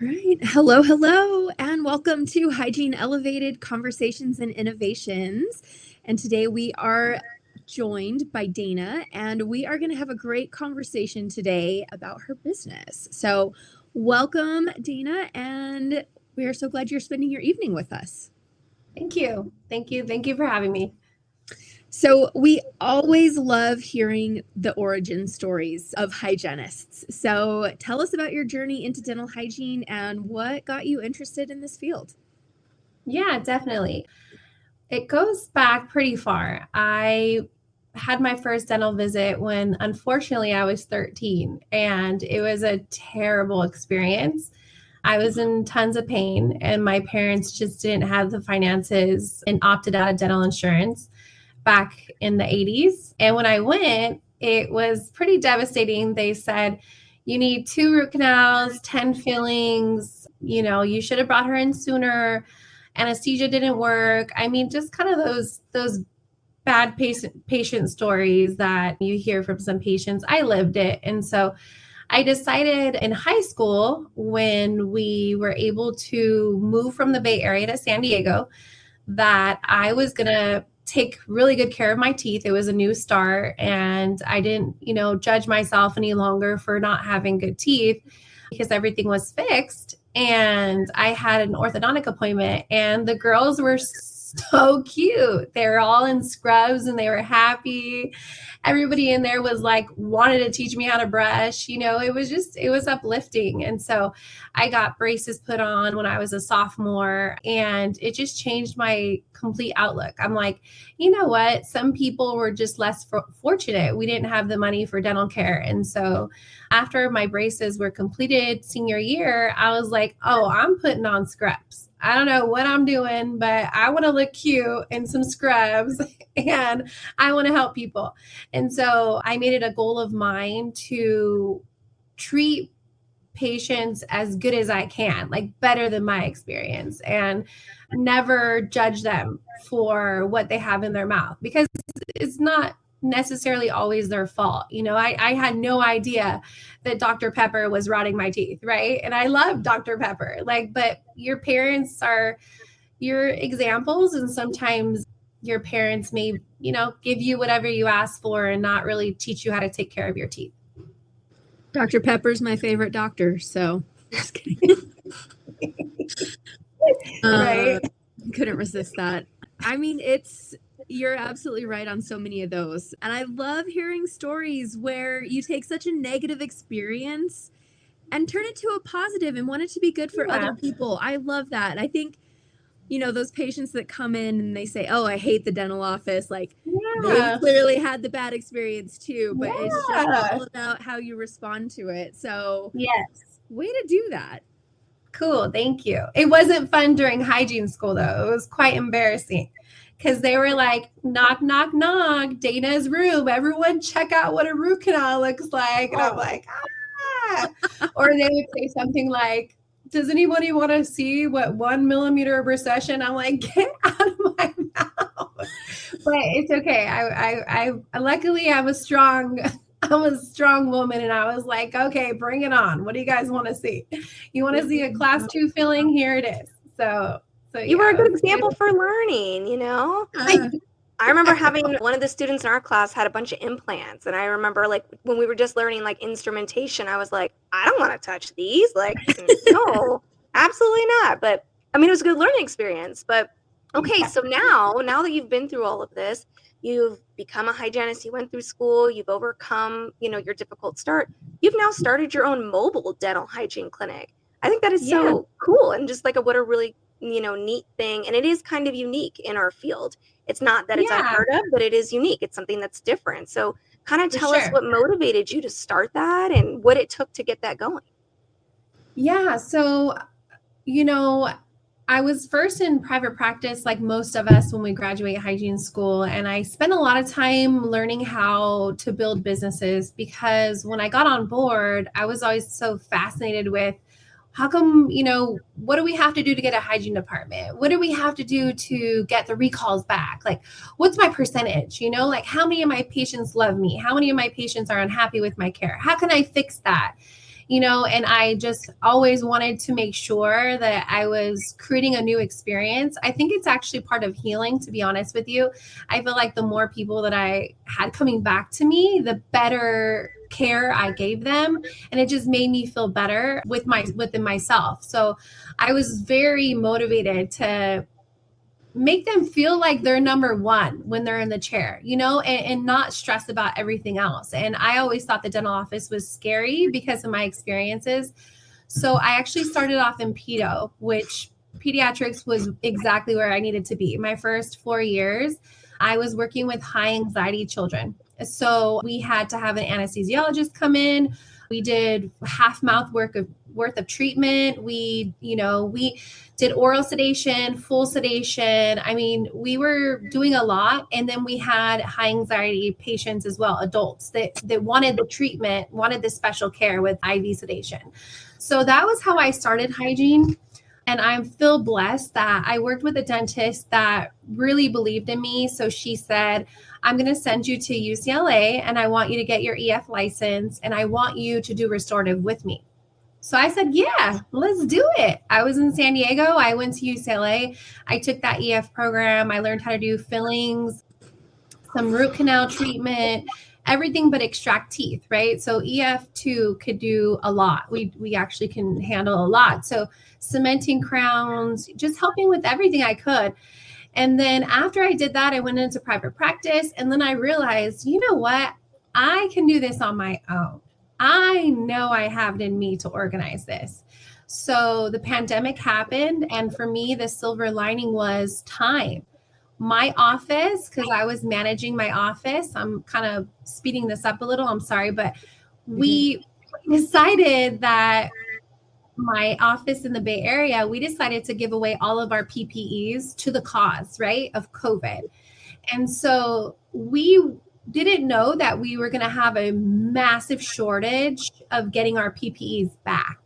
Right. Hello, hello, and welcome to Hygiene Elevated Conversations and Innovations. And today we are joined by Dana, and we are going to have a great conversation today about her business. So, welcome, Dana, and we are so glad you're spending your evening with us. Thank you. Thank you. Thank you for having me. So, we always love hearing the origin stories of hygienists. So, tell us about your journey into dental hygiene and what got you interested in this field. Yeah, definitely. It goes back pretty far. I had my first dental visit when unfortunately I was 13, and it was a terrible experience. I was in tons of pain, and my parents just didn't have the finances and opted out of dental insurance back in the 80s. And when I went, it was pretty devastating. They said, you need 2 root canals, 10 fillings. You should have brought her in sooner. Anesthesia didn't work. I mean, just kind of those bad patient stories that you hear from some patients. I lived it. And so I decided in high school, when we were able to move from the Bay Area to San Diego, that I was going to take really good care of my teeth. It was a new start, and I didn't, judge myself any longer for not having good teeth because everything was fixed. And I had an orthodontic appointment, and the girls were so cute. They were all in scrubs and they were happy. Everybody in there was like, wanted to teach me how to brush. It was uplifting. And so I got braces put on when I was a sophomore, and it just changed my complete outlook. I'm like, you know what? Some people were just less fortunate. We didn't have the money for dental care. And so after my braces were completed senior year, I was like, oh, I'm putting on scrubs. I don't know what I'm doing, but I want to look cute in some scrubs and I want to help people. And so I made it a goal of mine to treat patients as good as I can, like better than my experience, and never judge them for what they have in their mouth, because it's not necessarily always their fault. I had no idea that Dr. Pepper was rotting my teeth, right? And I love Dr. Pepper, but your parents are your examples, and sometimes your parents may, give you whatever you ask for and not really teach you how to take care of your teeth. Dr. Pepper's my favorite doctor, so just kidding. Right. Couldn't resist that. I mean, you're absolutely right on so many of those. And I love hearing stories where you take such a negative experience and turn it to a positive and want it to be good for other people. I love that. I think, those patients that come in and they say, oh, I hate the dental office. They've clearly had the bad experience too, but it's just all about how you respond to it. So yes, way to do that. Cool. Thank you. It wasn't fun during hygiene school, though. It was quite embarrassing because they were like, knock, knock, knock, Dana's room. Everyone check out what a root canal looks like. And I'm like, ah. Or they would say something like, does anybody want to see what 1 millimeter of recession? I'm like, get out of my mouth. But it's okay. I luckily I'm a strong woman, and I was like, okay, bring it on. What do you guys want to see? You want to see a class 2 filling? Here it is. So you were a good example for learning, I remember having one of the students in our class had a bunch of implants, and I remember when we were just learning instrumentation, I was like, I don't want to touch these. No, absolutely not. But I mean, it was a good learning experience. But okay, so now that you've been through all of this, you've become a hygienist, you went through school, you've overcome, your difficult start. You've now started your own mobile dental hygiene clinic. I think that is so cool, and just what a really, neat thing. And it is kind of unique in our field. It's not that it's unheard of, but it is unique. It's something that's different. So kind of tell us what motivated you to start that and what it took to get that going. Yeah. So, I was first in private practice, like most of us when we graduate hygiene school. And I spent a lot of time learning how to build businesses, because when I got on board, I was always so fascinated with how come, what do we have to do to get a hygiene department? What do we have to do to get the recalls back? What's my percentage? How many of my patients love me? How many of my patients are unhappy with my care? How can I fix that? and I just always wanted to make sure that I was creating a new experience. I think it's actually part of healing, to be honest with you. I feel like the more people that I had coming back to me, the better care I gave them, and it just made me feel better within myself. So I was very motivated to make them feel like they're number one when they're in the chair, and not stress about everything else. And I always thought the dental office was scary because of my experiences. So I actually started off in pedo, which pediatrics was exactly where I needed to be. My first 4 years, I was working with high anxiety children. So we had to have an anesthesiologist come in. We did half mouth worth of treatment. We did oral sedation, full sedation. I mean, we were doing a lot. And then we had high anxiety patients as well, adults that wanted the treatment, wanted the special care with IV sedation. So that was how I started hygiene. And I feel blessed that I worked with a dentist that really believed in me. So she said, I'm going to send you to UCLA and I want you to get your EF license and I want you to do restorative with me. So I said, yeah, let's do it. I was in San Diego. I went to UCLA. I took that EF program. I learned how to do fillings, some root canal treatment, everything but extract teeth, right? So EF2 could do a lot. We actually can handle a lot. So cementing crowns, just helping with everything I could. And then after I did that, I went into private practice. And then I realized, you know what? I can do this on my own. I know I have it in me to organize this. So the pandemic happened. And for me, the silver lining was time. My office, because I was managing my office, I'm kind of speeding this up a little, I'm sorry, but we decided that my office in the Bay Area, we decided to give away all of our PPEs to the cause, right, of COVID. And so we didn't know that we were going to have a massive shortage of getting our PPEs back.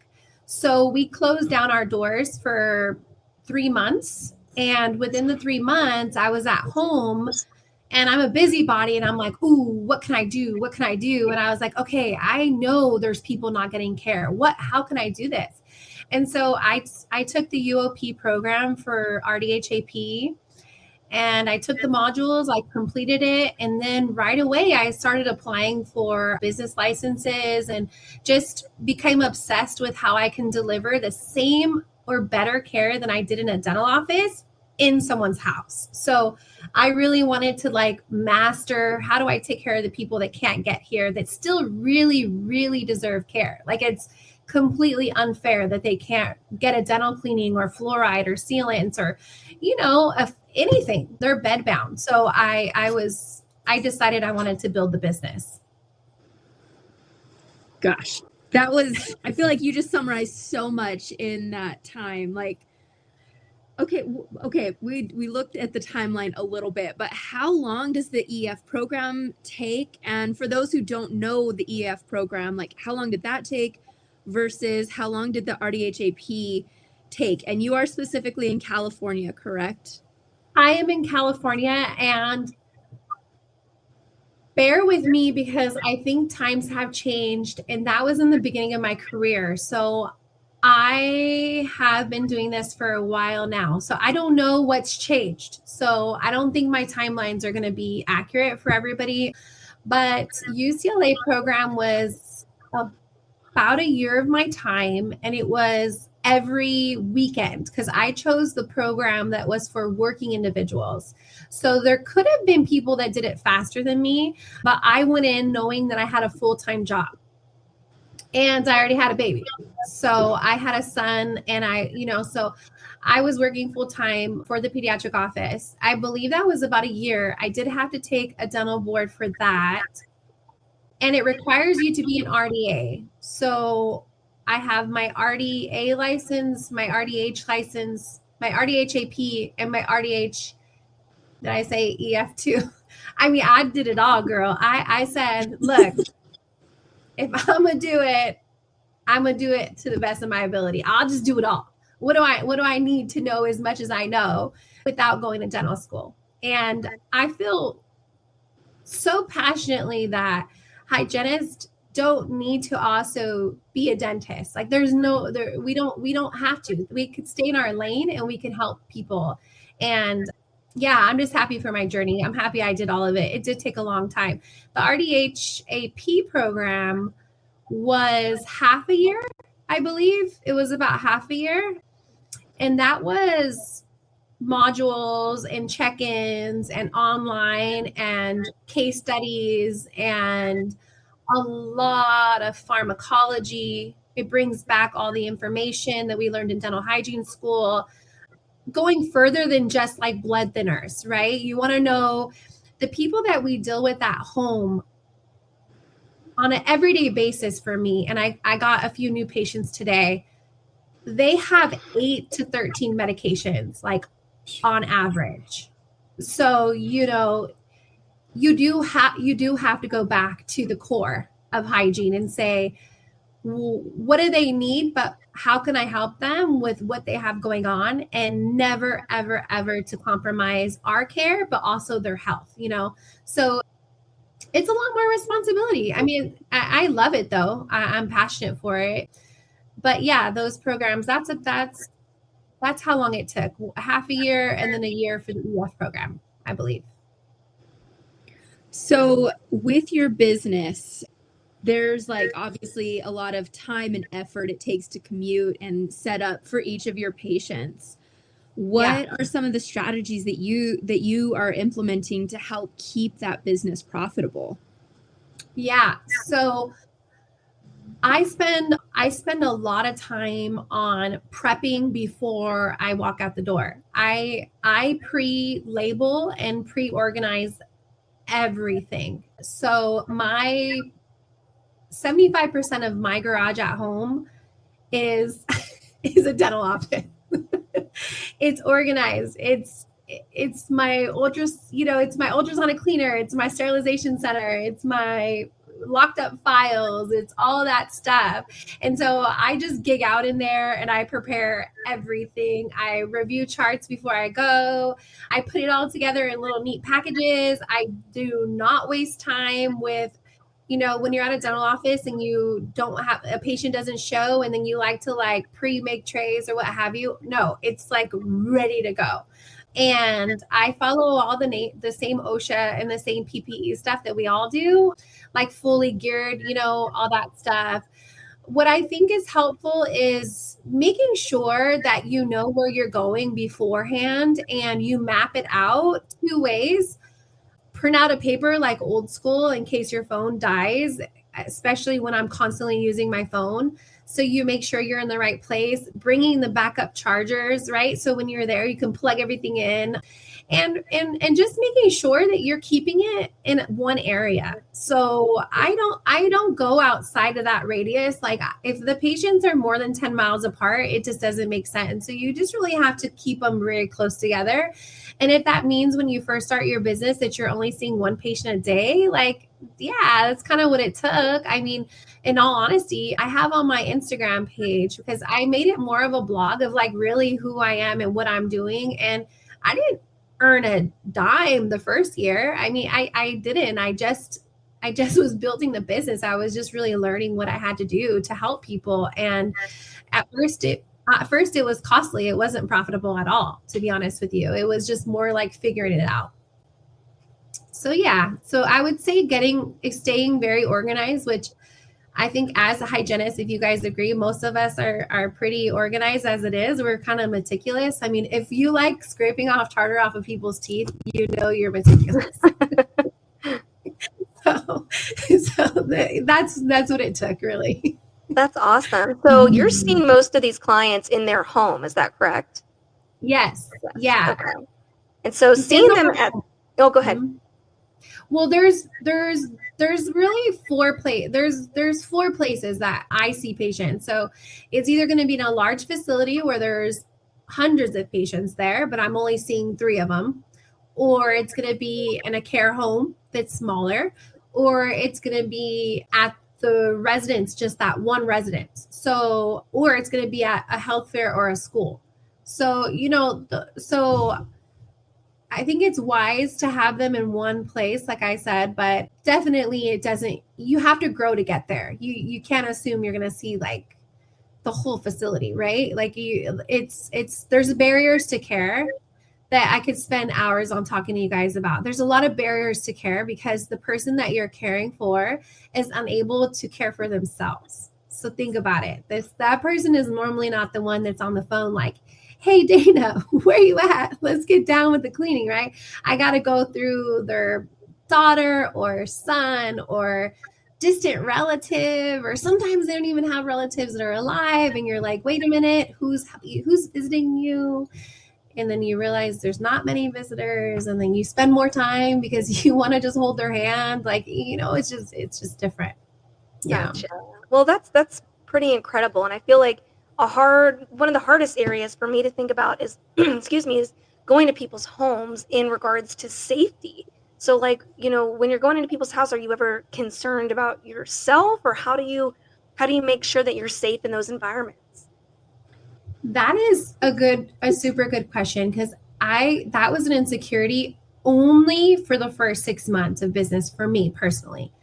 So we closed down our doors for 3 months. And within the 3 months, I was at home and I'm a busybody and I'm like, ooh, what can I do? What can I do? And I was like, okay, I know there's people not getting care. How can I do this? And so I took the UOP program for RDH and I took the modules, I completed it. And then right away, I started applying for business licenses and just became obsessed with how I can deliver the same or better care than I did in a dental office in someone's house. So I really wanted to master, how do I take care of the people that can't get here that still really, really deserve care? It's completely unfair that they can't get a dental cleaning or fluoride or sealants or, anything. They're bed bound. So I decided I wanted to build the business. Gosh, I feel like you just summarized so much in that time. Okay, we looked at the timeline a little bit, but how long does the EF program take? And for those who don't know the EF program, how long did that take versus how long did the RDHAP take? And you are specifically in California, correct? I am in California, and bear with me because I think times have changed, and that was in the beginning of my career. So I have been doing this for a while now. So I don't know what's changed. So I don't think my timelines are going to be accurate for everybody. But UCLA program was about a year of my time, and it was every weekend because I chose the program that was for working individuals. So there could have been people that did it faster than me, but I went in knowing that I had a full-time job. And I already had a baby. So I had a son and so I was working full time for the pediatric office. I believe that was about a year. I did have to take a dental board for that. And it requires you to be an RDA. So I have my RDA license, my RDH license, my RDHAP, and my RDH, did I say EF2? I mean, I did it all, girl. I said, look, if I'm going to do it, I'm going to do it to the best of my ability. I'll just do it all. What do I need to know as much as I know without going to dental school? And I feel so passionately that hygienists don't need to also be a dentist. Like there's no there we don't have to. We could stay in our lane and we can help people. And yeah, I'm just happy for my journey. I'm happy I did all of it. It did take a long time. The RDH AP program was half a year, I believe. It was about half a year. And that was modules and check-ins and online and case studies and a lot of pharmacology. It brings back all the information that we learned in dental hygiene school, going further than just like blood thinners, right? You want to know the people that we deal with at home on an everyday basis for me. And I got a few new patients today. They have 8 to 13 medications, like on average. So, you know, you do have to go back to the core of hygiene and say, what do they need, but how can I help them with what they have going on, and never, ever, ever to compromise our care, but also their health, you know? So it's a lot more responsibility. I mean, I love it though. I'm passionate for it. But yeah, those programs, that's how long it took. Half a year and then a year for the EF program, I believe. So with your business, there's like obviously a lot of time and effort it takes to commute and set up for each of your patients. What are some of the strategies that you are implementing to help keep that business profitable? Yeah. So I spend a lot of time on prepping before I walk out the door. I pre-label and pre-organize everything. So my 75% of my garage at home is a dental office. It's organized. It's my it's my ultrasonic cleaner. It's my sterilization center. It's my locked up files. It's all that stuff. And so I just gig out in there and I prepare everything. I review charts before I go. I put it all together in little neat packages. I do not waste time with, when you're at a dental office and you don't have a patient doesn't show and then you like to like pre-make trays or what have you. No, it's like ready to go. And I follow all the same OSHA and the same PPE stuff that we all do, like fully geared, all that stuff. What I think is helpful is making sure that you know where you're going beforehand and you map it out 2 ways. Print out a paper like old school in case your phone dies, especially when I'm constantly using my phone. So you make sure you're in the right place, bringing the backup chargers, right? So when you're there, you can plug everything in and just making sure that you're keeping it in one area. So I don't go outside of that radius. Like if the patients are more than 10 miles apart, it just doesn't make sense. So you just really have to keep them very close together. And if that means when you first start your business that you're only seeing one patient a day, like, yeah, that's kind of what it took. I mean, in all honesty, I have on my Instagram page because I made it more of a blog of like really who I am and what I'm doing. And I didn't earn a dime the first year. I mean, I didn't. I just was building the business. I was just really learning what I had to do to help people. And at first it was costly. It wasn't profitable at all, to be honest with you. It was just more like figuring it out. So yeah, so I would say staying very organized, which I think as a hygienist, if you guys agree, most of us are pretty organized as it is. We're kind of meticulous. I mean, if you like scraping off tartar off of people's teeth, you're meticulous. so that's what it took, really. That's awesome. So you're seeing most of these clients in their home, is that correct? Yes. Yeah. Okay. And so seeing them go ahead. Mm-hmm. Well, there's really there's 4 places that I see patients. So it's either going to be in a large facility where there's hundreds of patients there, but I'm only seeing 3 of them, or it's going to be in a care home that's smaller, or it's going to be at the residence, just that one residence. So, or it's going to be at a health fair or a school. So, I think it's wise to have them in one place, like I said, but definitely it doesn't, you have to grow to get there. You can't assume you're going to see like the whole facility, right? Like there's barriers to care that I could spend hours on talking to you guys about. There's a lot of barriers to care because the person that you're caring for is unable to care for themselves. So think about it. That person is normally not the one that's on the phone like, hey, Dana, where you at? Let's get down with the cleaning, right? I got to go through their daughter or son or distant relative, or sometimes they don't even have relatives that are alive. And you're like, wait a minute, who's visiting you? And then you realize there's not many visitors, and then you spend more time because you want to just hold their hand. Like, it's just different. Gotcha. Well, that's pretty incredible. And I feel like one of the hardest areas for me to think about is, excuse me, is going to people's homes in regards to safety. So like, when you're going into people's house, are you ever concerned about yourself, or how do you make sure that you're safe in those environments? That is a super good question, because that was an insecurity only for the first 6 months of business for me personally.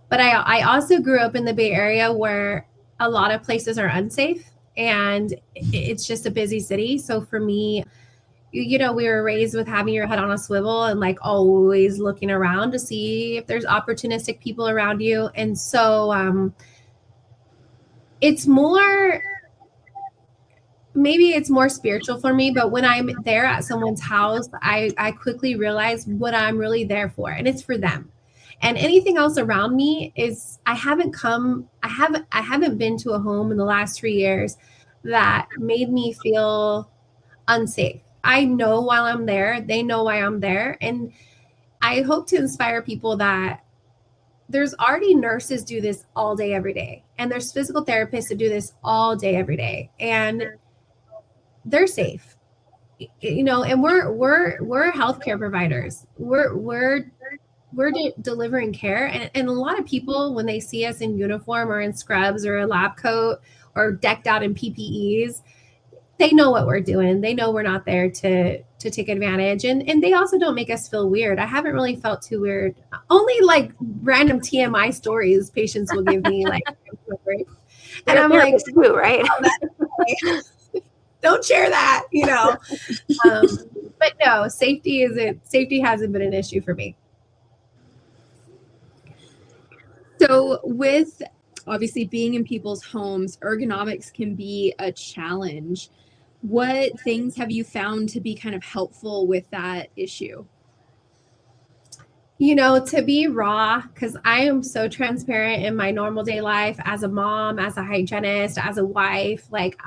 But I also grew up in the Bay Area where a lot of places are unsafe and it's just a busy city. So for me, we were raised with having your head on a swivel and like always looking around to see if there's opportunistic people around you. And so maybe it's more spiritual for me, but when I'm there at someone's house, I quickly realize what I'm really there for, and it's for them. And anything else around me is, I haven't been to a home in the last 3 years that made me feel unsafe. I know while I'm there, they know why I'm there. And I hope to inspire people that there's already nurses do this all day, every day. And there's physical therapists that do this all day, every day. And they're safe, and we're healthcare providers. We're delivering care. And a lot of people, when they see us in uniform or in scrubs or a lab coat or decked out in PPEs, they know what we're doing. They know we're not there to take advantage. And they also don't make us feel weird. I haven't really felt too weird. Only like random TMI stories patients will give me like, and I'm like, too, right? Don't share that, but no, safety hasn't been an issue for me. So with obviously being in people's homes, ergonomics can be a challenge. What things have you found to be kind of helpful with that issue? To be raw, because I am so transparent in my normal day life as a mom, as a hygienist, as a wife. Like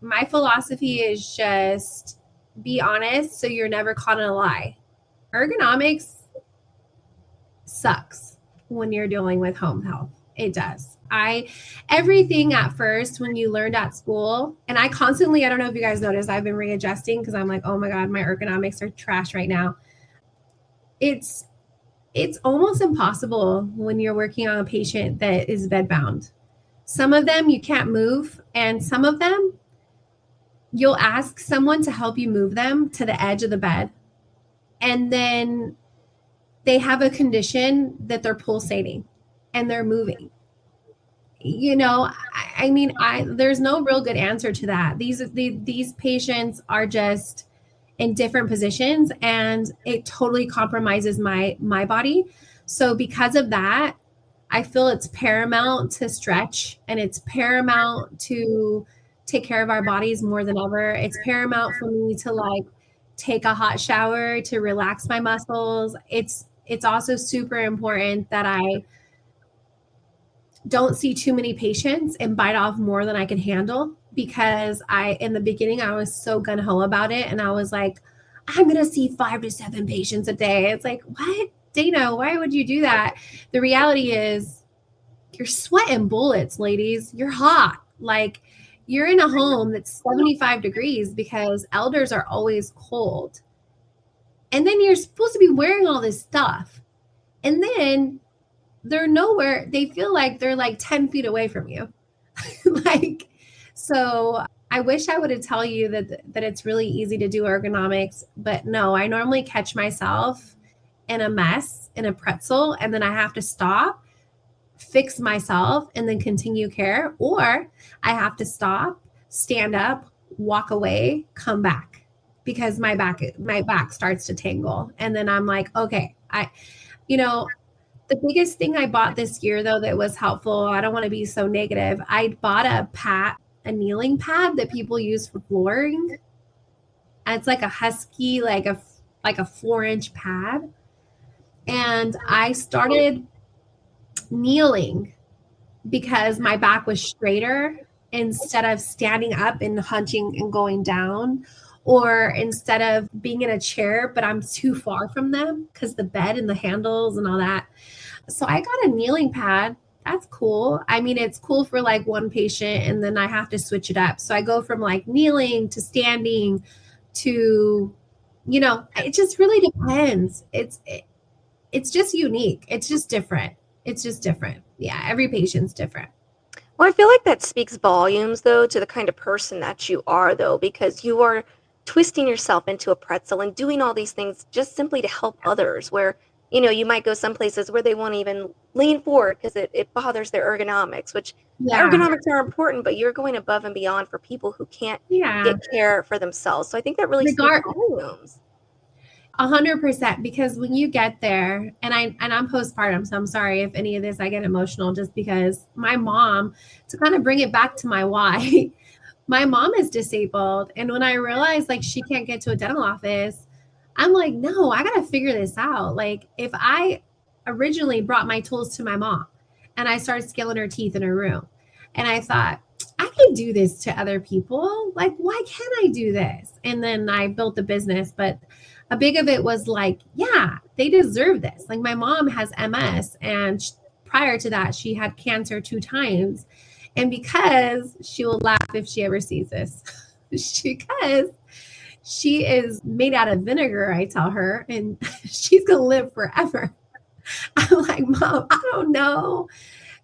my philosophy is just be honest so you're never caught in a lie. Ergonomics sucks when you're dealing with home health. It does. Everything at first when you learned at school, and I constantly, I don't know if you guys noticed, I've been readjusting because I'm like, oh my God, my ergonomics are trash right now. It's almost impossible when you're working on a patient that is bedbound. Some of them you can't move, and some of them you'll ask someone to help you move them to the edge of the bed, and then they have a condition that they're pulsating and they're moving. There's no real good answer to that. These patients are just in different positions, and it totally compromises my body. So because of that, I feel it's paramount to stretch, and it's paramount to take care of our bodies more than ever. It's paramount for me to like take a hot shower to relax my muscles. It's also super important that I don't see too many patients and bite off more than I can handle, because in the beginning, I was so gung-ho about it. And I was like, I'm going to see 5 to 7 patients a day. It's like, what? Dana, why would you do that? The reality is you're sweating bullets, ladies. You're hot. Like, you're in a home that's 75 degrees because elders are always cold. And then you're supposed to be wearing all this stuff. And then they're nowhere. They feel like they're like 10 feet away from you. So I wish I would have tell you that it's really easy to do ergonomics, but no, I normally catch myself in a mess, in a pretzel, and then I have to stop, fix myself, and then continue care, or I have to stop, stand up, walk away, come back because my back starts to tingle. And then I'm like, okay, the biggest thing I bought this year though that was helpful, I don't want to be so negative. I bought a kneeling pad that people use for flooring. And it's like a husky, like a 4-inch pad. And I started kneeling because my back was straighter instead of standing up and hunching and going down, or instead of being in a chair, but I'm too far from them because the bed and the handles and all that. So I got a kneeling pad. That's cool. I mean, it's cool for like one patient, and then I have to switch it up. So I go from like kneeling to standing to, it just really depends. It's just unique. It's just different. Yeah, every patient's different. Well, I feel like that speaks volumes, though, to the kind of person that you are, though, because you are twisting yourself into a pretzel and doing all these things just simply to help others, where, you might go some places where they won't even lean forward because it bothers their ergonomics, which ergonomics are important, but you're going above and beyond for people who can't get care for themselves. So I think that really speaks volumes. 100%, because when you get there, and I'm postpartum, so I'm sorry if any of this I get emotional, just because my mom, to kind of bring it back to my why, my mom is disabled, and when I realized like she can't get to a dental office, I'm like, no, I gotta figure this out. Like, if I originally brought my tools to my mom and I started scaling her teeth in her room, and I thought, I can do this to other people, like, why can't I do this? And then I built the business, but a big of it was like, yeah, they deserve this. Like, my mom has MS, and prior to that, she had cancer 2 times. And because she will laugh if she ever sees this, because she is made out of vinegar, I tell her, and she's going to live forever. I'm like, Mom, I don't know.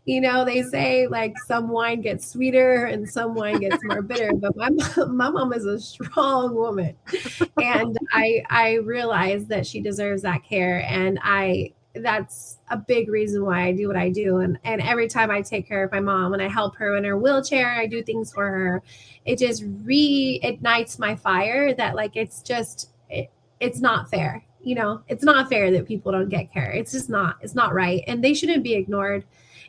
They say like some wine gets sweeter and some wine gets more bitter, but my mom is a strong woman. And I realize that she deserves that care. And that's a big reason why I do what I do. And every time I take care of my mom and I help her in her wheelchair, I do things for her, it just reignites my fire that like, it's not fair. It's not fair that people don't get care. It's not right. And they shouldn't be ignored.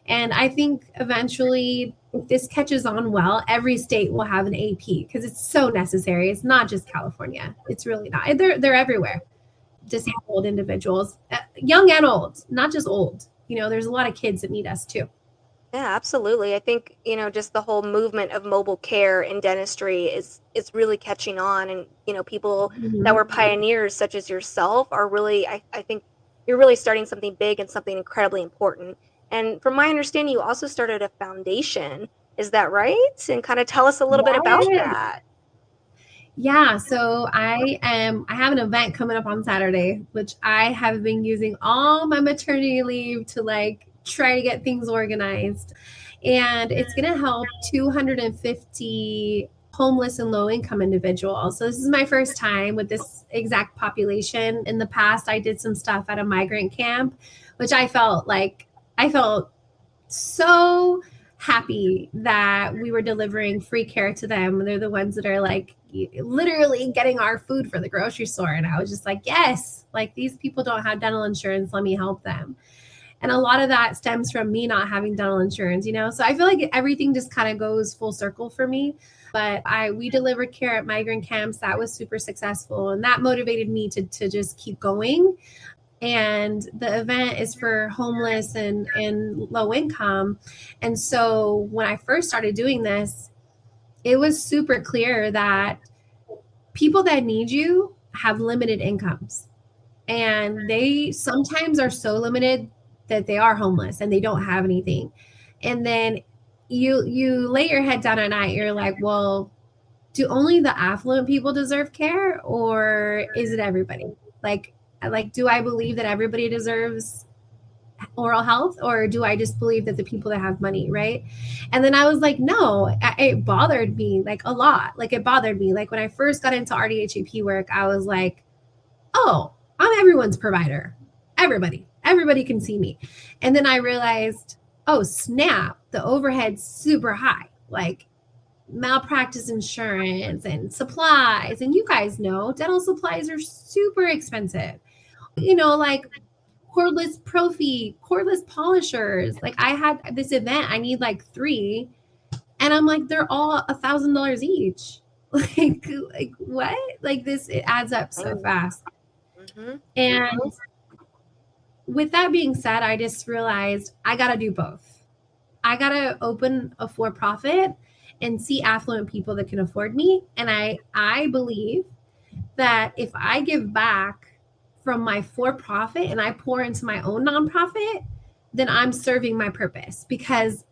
And I think eventually, if this catches on well, every state will have an AP because it's so necessary. It's not just California. It's really not. They're everywhere. Disabled individuals, young and old, not just old. There's a lot of kids that need us too. Yeah, absolutely. I think, just the whole movement of mobile care in dentistry is really catching on. And, people that were pioneers such as yourself are really, I think you're really starting something big and something incredibly important. And from my understanding, you also started a foundation. Is that right? And kind of tell us a little bit about that. Yeah, so I have an event coming up on Saturday, which I have been using all my maternity leave to like try to get things organized. And it's going to help 250 homeless and low income individuals. So this is my first time with this exact population. In the past, I did some stuff at a migrant camp, which I felt so happy that we were delivering free care to them. They're the ones that are like literally getting our food for the grocery store. And I was just like, yes, like these people don't have dental insurance. Let me help them. And a lot of that stems from me not having dental insurance, So I feel like everything just kind of goes full circle for me. But we delivered care at migrant camps. That was super successful. And that motivated me to just keep going. And the event is for homeless and low income. And so when I first started doing this, it was super clear that people that need you have limited incomes. And they sometimes are so limited that they are homeless and they don't have anything. And then you lay your head down at night, you're like, well, do only the affluent people deserve care, or is it everybody? Like, do I believe that everybody deserves oral health, or do I just believe that the people that have money, right? And then I was like, no, it bothered me like a lot. Like it bothered me. Like when I first got into RDHEP work, I was like, oh, I'm everyone's provider. Everybody can see me. And then I realized, oh, snap, the overhead's super high. Like malpractice insurance and supplies. And you guys know dental supplies are super expensive. You know, like cordless prophy, cordless polishers. Like I had this event, I need like 3. And I'm like, they're all $1,000 each. Like what? Like this, it adds up so fast. Mm-hmm. And with that being said, I just realized I got to do both. I got to open a for-profit and see affluent people that can afford me. And I believe that if I give back from my for-profit and I pour into my own nonprofit, then I'm serving my purpose, because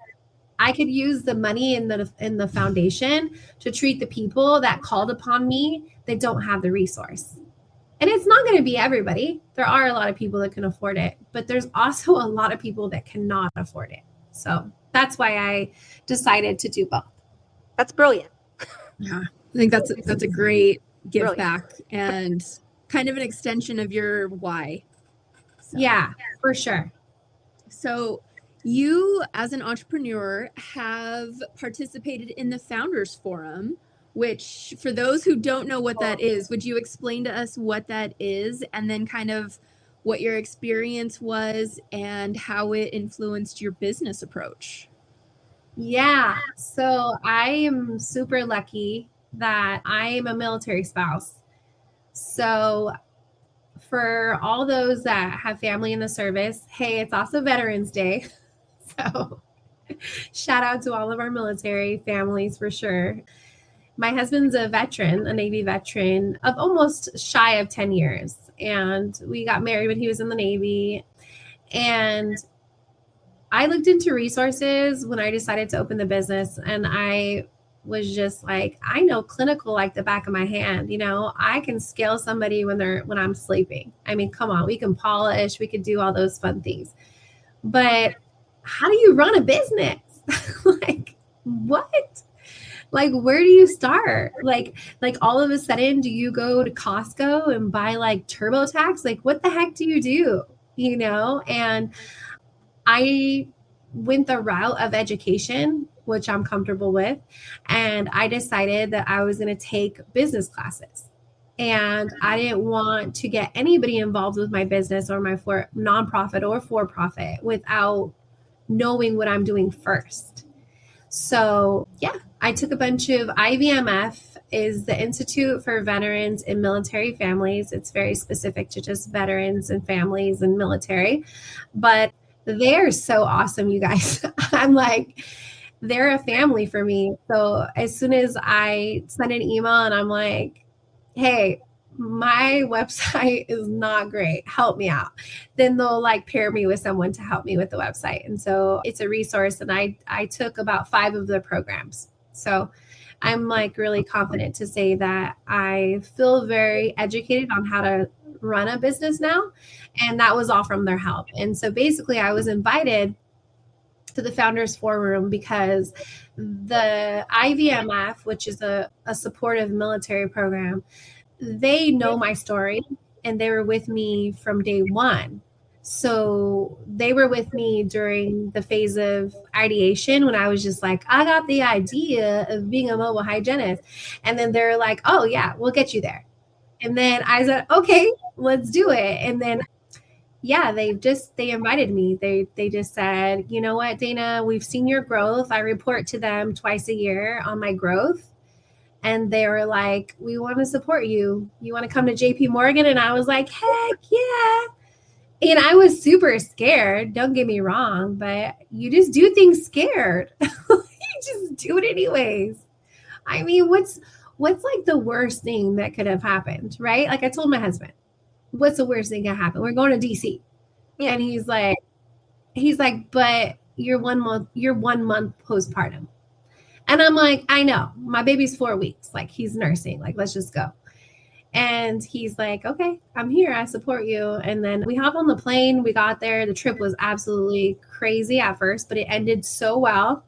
I could use the money in the foundation to treat the people that called upon me that don't have the resource. And it's not going to be everybody. There are a lot of people that can afford it, but there's also a lot of people that cannot afford it. So that's why I decided to do both. That's brilliant. Yeah, I think that's a great give Brilliant. back and kind of an extension of your why. So. Yeah, for sure. So you, as an entrepreneur, have participated in the Founders Forum, which, for those who don't know what that is, would you explain to us what that is, and then kind of what your experience was and how it influenced your business approach? Yeah, so I am super lucky that I am a military spouse. So for all those that have family in the service, hey, it's also Veterans Day. So shout out to all of our military families for sure. My husband's a veteran, a Navy veteran of almost shy of 10 years. And we got married when he was in the Navy. And I looked into resources when I decided to open the business, and I was just like, I know clinical like the back of my hand. You know, I can scale somebody when I'm sleeping. I mean, come on, we can polish, we could do all those fun things. But how do you run a business? Like, what? Like, where do you start? Like all of a sudden, do you go to Costco and buy like TurboTax? Like, what the heck do you do? You know? And I went the route of education, which I'm comfortable with. And I decided that I was going to take business classes. And I didn't want to get anybody involved with my business or my nonprofit or for-profit without knowing what I'm doing first. So yeah, I took a bunch of IVMF, is the Institute for Veterans and Military Families. It's very specific to just veterans and families and military, but they're so awesome, you guys. I'm like, they're a family for me. So as soon as I send an email and I'm like, hey, my website is not great, help me out, then they'll like pair me with someone to help me with the website. And so it's a resource. And I took about 5 of the programs. So I'm like really confident to say that I feel very educated on how to run a business now. And that was all from their help. And so basically I was invited to the Founders Forum because the IVMF, which is a supportive military program, they know my story and they were with me from day one. So they were with me during the phase of ideation when I was just like, I got the idea of being a mobile hygienist. And then they're like, oh yeah, we'll get you there. And then I said, okay, let's do it. And then, yeah, they invited me. They just said, you know what, Dana, we've seen your growth. I report to them twice a year on my growth. And they were like, we want to support you. You want to come to JP Morgan? And I was like, heck yeah. And I was super scared. Don't get me wrong, but you just do things scared. You just do it anyways. I mean, what's like the worst thing that could have happened, right? Like I told my husband, what's the worst thing that happened? We're going to DC. Yeah. And he's like, but you're 1 month postpartum. And I'm like, I know, my baby's 4 weeks. Like he's nursing, like, let's just go. And he's like, okay, I'm here. I support you. And then we hop on the plane. We got there. The trip was absolutely crazy at first, but it ended so well.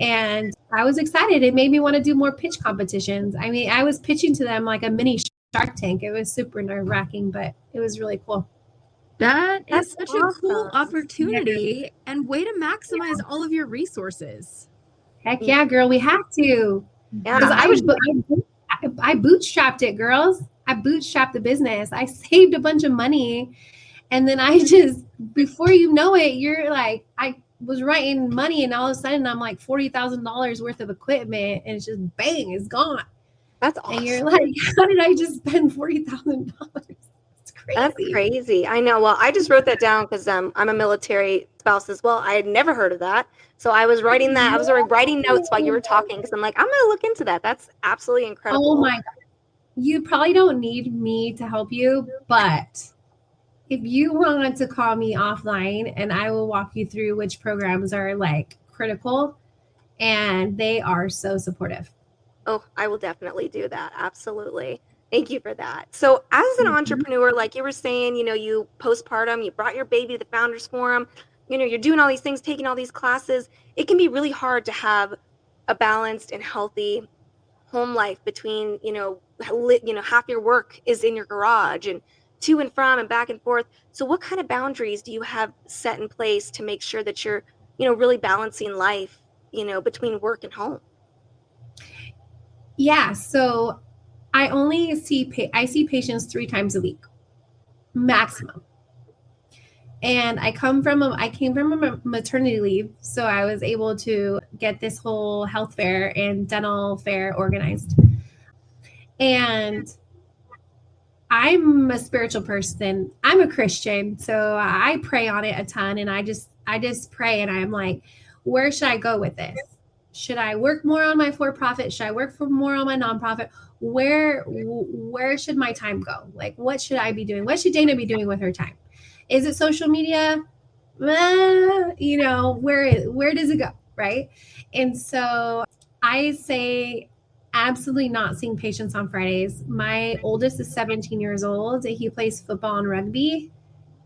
And I was excited. It made me want to do more pitch competitions. I mean, I was pitching to them like a mini Shark Tank. It was super nerve wracking, but it was really cool. That is That's such a cool awesome. opportunity and way to maximize all of your resources. Heck yeah, girl. We have to. Yeah, Because I was. I bootstrapped it, girls. I bootstrapped the business. I saved a bunch of money. And then I just, before you know it, you're like, I was writing money and all of a sudden I'm like $40,000 worth of equipment and it's just bang, it's gone. That's awesome. And you're like, how did I just spend $40,000? It's crazy. That's crazy. I know. Well, I just wrote that down because I'm a military spouse as well. I had never heard of that. So I was writing that. I was writing notes while you were talking because I'm like, I'm going to look into that. That's absolutely incredible. Oh my God. You probably don't need me to help you, but if you want to call me offline and I will walk you through which programs are like critical, and they are so supportive. Oh, I will definitely do that. Absolutely. Thank you for that. So as an entrepreneur, like you were saying, you postpartum, you brought your baby to the Founders Forum, you're doing all these things, taking all these classes. It can be really hard to have a balanced and healthy home life between, half your work is in your garage and to and from and back and forth. So what kind of boundaries do you have set in place to make sure that you're, really balancing life, between work and home? Yeah. So I only see patients 3 times a week, maximum. And I came from a maternity leave, so I was able to get this whole health fair and dental fair organized. And I'm a spiritual person. I'm a Christian, so I pray on it a ton, and I just pray, and I'm like, where should I go with this? Should I work more on my for-profit? Should I work more on my nonprofit? Where should my time go? Like, what should I be doing? What should Dana be doing with her time? Is it social media? Where does it go, right? And so I say absolutely not seeing patients on Fridays. My oldest is 17 years old. He plays football and rugby,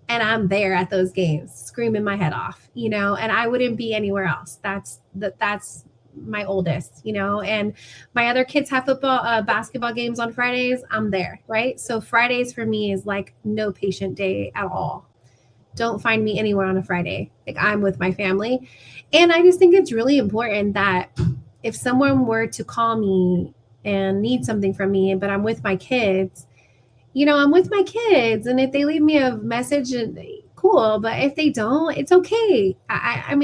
and I'm there at those games, screaming my head off, and I wouldn't be anywhere else. That's my oldest, and my other kids have basketball games on Fridays. I'm there, right? So Fridays for me is like no patient day at all. Don't find me anywhere on a Friday. Like, I'm with my family. And I just think it's really important that if someone were to call me and need something from me, but I'm with my kids, I'm with my kids. And if they leave me a message, cool. But if they don't, it's okay. I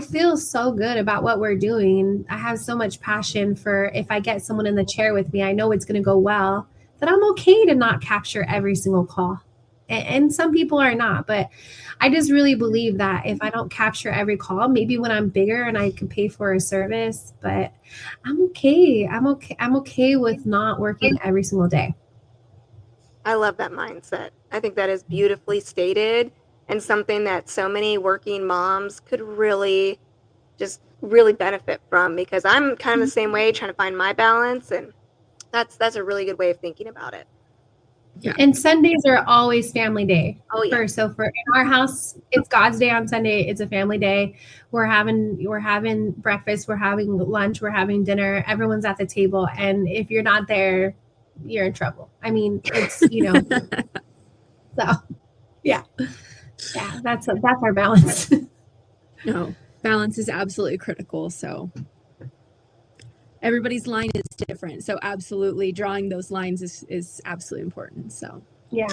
feel so good about what we're doing. I have so much passion for, if I get someone in the chair with me, I know it's going to go well, that I'm okay to not capture every single call. And some people are not, but I just really believe that if I don't capture every call, maybe when I'm bigger and I can pay for a service, but I'm okay. I'm okay with not working every single day. I love that mindset. I think that is beautifully stated and something that so many working moms could really benefit from, because I'm kind of the same way, trying to find my balance, and that's a really good way of thinking about it. Yeah. And Sundays are always family day. Oh yeah. So in our house, it's God's day on Sunday. It's a family day. We're having breakfast. We're having lunch. We're having dinner. Everyone's at the table. And if you're not there, you're in trouble. I mean, it's, so yeah, that's our balance. No, balance is absolutely critical. So everybody's line is different. So absolutely drawing those lines is absolutely important. So yeah.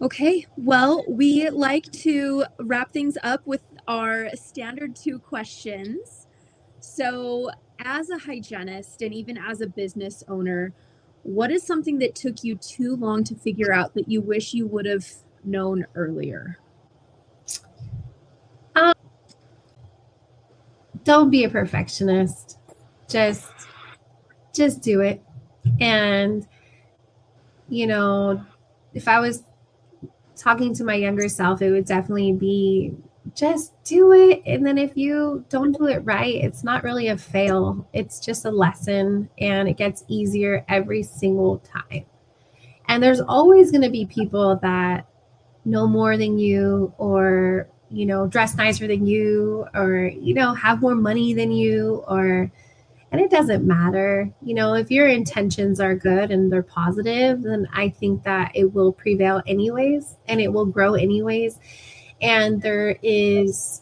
Okay. Well, we like to wrap things up with our standard 2 questions. So as a hygienist and even as a business owner, what is something that took you too long to figure out that you wish you would have known earlier? Don't be a perfectionist. Just do it. And, if I was talking to my younger self, it would definitely be just do it. And then if you don't do it right, it's not really a fail. It's just a lesson, and it gets easier every single time. And there's always going to be people that know more than you, or, you know, dress nicer than you, or, you know, have more money than you, and it doesn't matter. You know, if your intentions are good and they're positive, then I think that it will prevail anyways, and it will grow anyways. And there is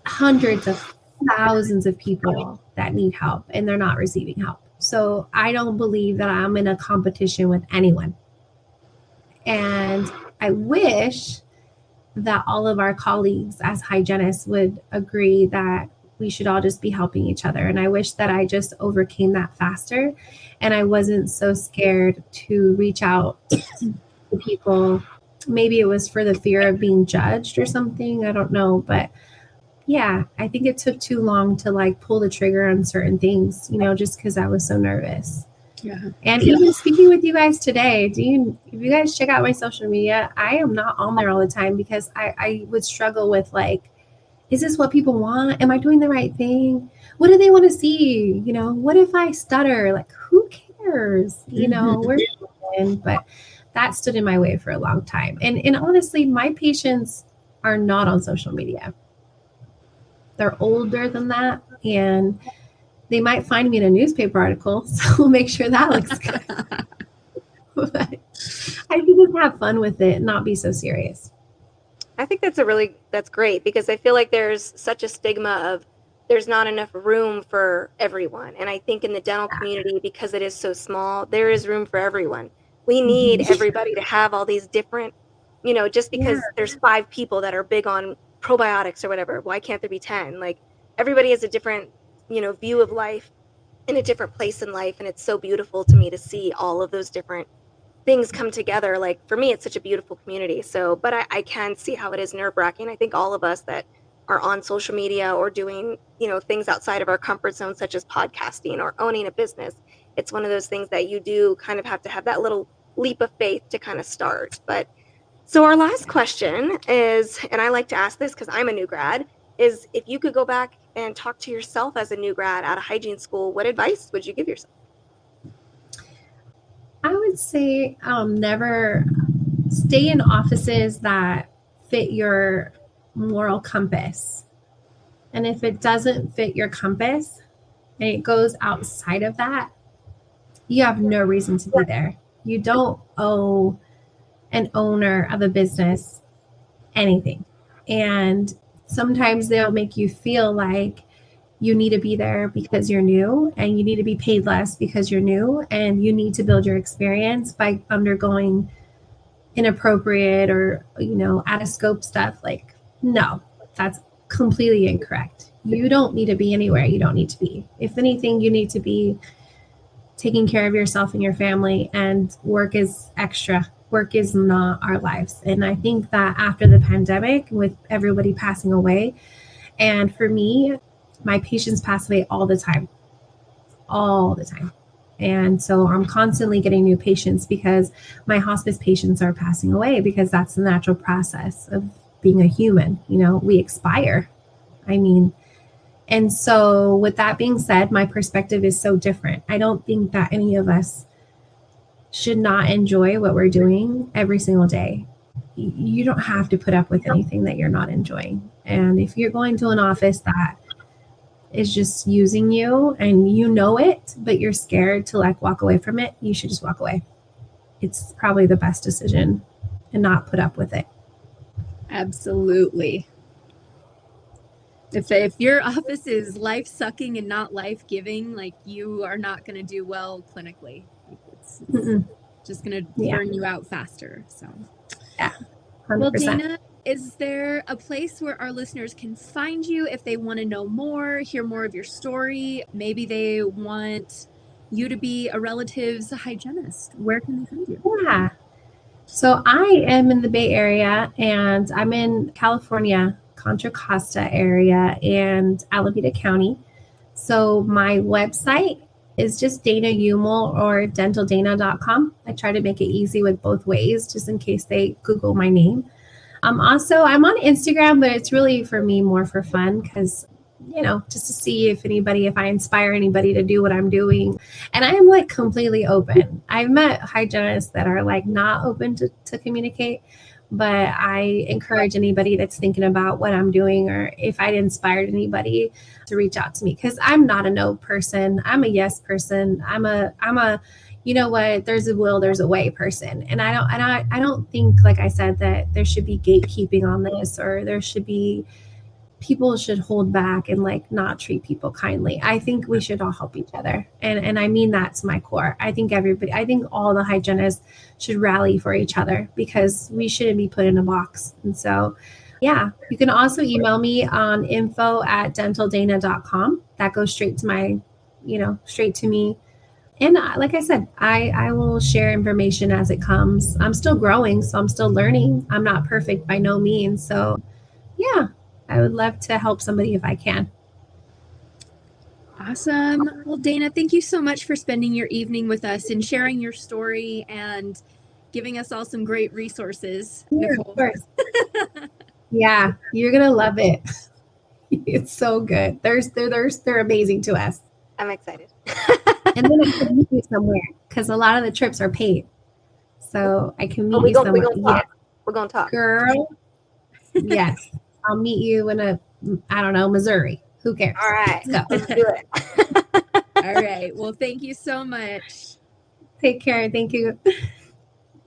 hundreds of thousands of people that need help, and they're not receiving help. So I don't believe that I'm in a competition with anyone. And I wish that all of our colleagues as hygienists would agree that we should all just be helping each other. And I wish that I just overcame that faster, and I wasn't so scared to reach out to people. Maybe it was for the fear of being judged or something. I don't know. But yeah, I think it took too long to like pull the trigger on certain things, you know, just because I was so nervous. Yeah. And even speaking with you guys today, if you guys check out my social media, I am not on there all the time, because I would struggle with like, is this what people want? Am I doing the right thing? What do they want to see? You know, what if I stutter? Like, who cares? You know, we're in, but that stood in my way for a long time. And honestly, my patients are not on social media. They're older than that, and they might find me in a newspaper article, so we'll make sure that looks good. But I can just have fun with it and not be so serious. I think that's great, because I feel like there's such a stigma of there's not enough room for everyone. And I think in the dental community, because it is so small, there is room for everyone. We need everybody to have all these different, you know, just because there's 5 people that are big on probiotics or whatever, why can't there be 10? Like, everybody has a different, you know, view of life, in a different place in life. And it's so beautiful to me to see all of those different things come together. Like, for me, it's such a beautiful community. So, but I can see how it is nerve-wracking. I think all of us that are on social media or doing, you know, things outside of our comfort zone, such as podcasting or owning a business, it's one of those things that you do kind of have to have that little leap of faith to kind of start. But so our last question is, and I like to ask this because I'm a new grad, is if you could go back and talk to yourself as a new grad out of hygiene school, what advice would you give yourself? I would say never stay in offices that fit your moral compass. And if it doesn't fit your compass and it goes outside of that, you have no reason to be there. You don't owe an owner of a business anything. And sometimes they'll make you feel like you need to be there because you're new, and you need to be paid less because you're new, and you need to build your experience by undergoing inappropriate or, you know, out of scope stuff. Like, no, that's completely incorrect. You don't need to be anywhere you don't need to be. If anything, you need to be taking care of yourself and your family, and work is extra. Work is not our lives. And I think that after the pandemic, with everybody passing away, and for me, my patients pass away all the time. And so I'm constantly getting new patients because my hospice patients are passing away, because that's the natural process of being a human. You know, we expire. I mean, and so with that being said, my perspective is so different. I don't think that any of us should not enjoy what we're doing every single day. You don't have to put up with anything that you're not enjoying. And if you're going to an office that is just using you and you know it, but you're scared to like walk away from it, you should just walk away. It's probably the best decision, and not put up with it. Absolutely. If your office is life-sucking and not life-giving, like, you are not going to do well clinically. It's just going to burn you out faster. So, yeah. 100%. Well, Dana, is there a place where our listeners can find you if they want to know more, hear more of your story? Maybe they want you to be a relative's hygienist. Where can they find you? Yeah. So I am in the Bay Area, and I'm in California, Contra Costa area, and Alameda County. So my website is just Dana Umel or dentaldana.com. I try to make it easy with both ways, just in case they Google my name. I'm on Instagram, but it's really for me more for fun because, just to see if I inspire anybody to do what I'm doing. And I'm like completely open. I've met hygienists that are like not open to communicate, but I encourage anybody that's thinking about what I'm doing or if I'd inspired anybody to reach out to me, because I'm not a no person. I'm a yes person. I'm a you know what, there's a will, there's a way person. And I don't think, like I said, that there should be gatekeeping on this, or people should hold back and like not treat people kindly. I think we should all help each other. And I mean that to my core. I think all the hygienists should rally for each other because we shouldn't be put in a box. And so, yeah, you can also email me on info@dentaldana.com. That goes straight to straight to me. And like I said, I will share information as it comes. I'm still growing, so I'm still learning. I'm not perfect by no means. So yeah, I would love to help somebody if I can. Awesome. Well, Dana, thank you so much for spending your evening with us and sharing your story and giving us all some great resources. Sure, of course. Yeah, you're going to love it. It's so good. They're amazing to us. I'm excited. And then I can meet you somewhere because a lot of the trips are paid. So I can meet you somewhere. We're going to talk. Girl, yes. I'll meet you in Missouri. Who cares? All right. Let's do it. All right. Well, thank you so much. Take care. Thank you.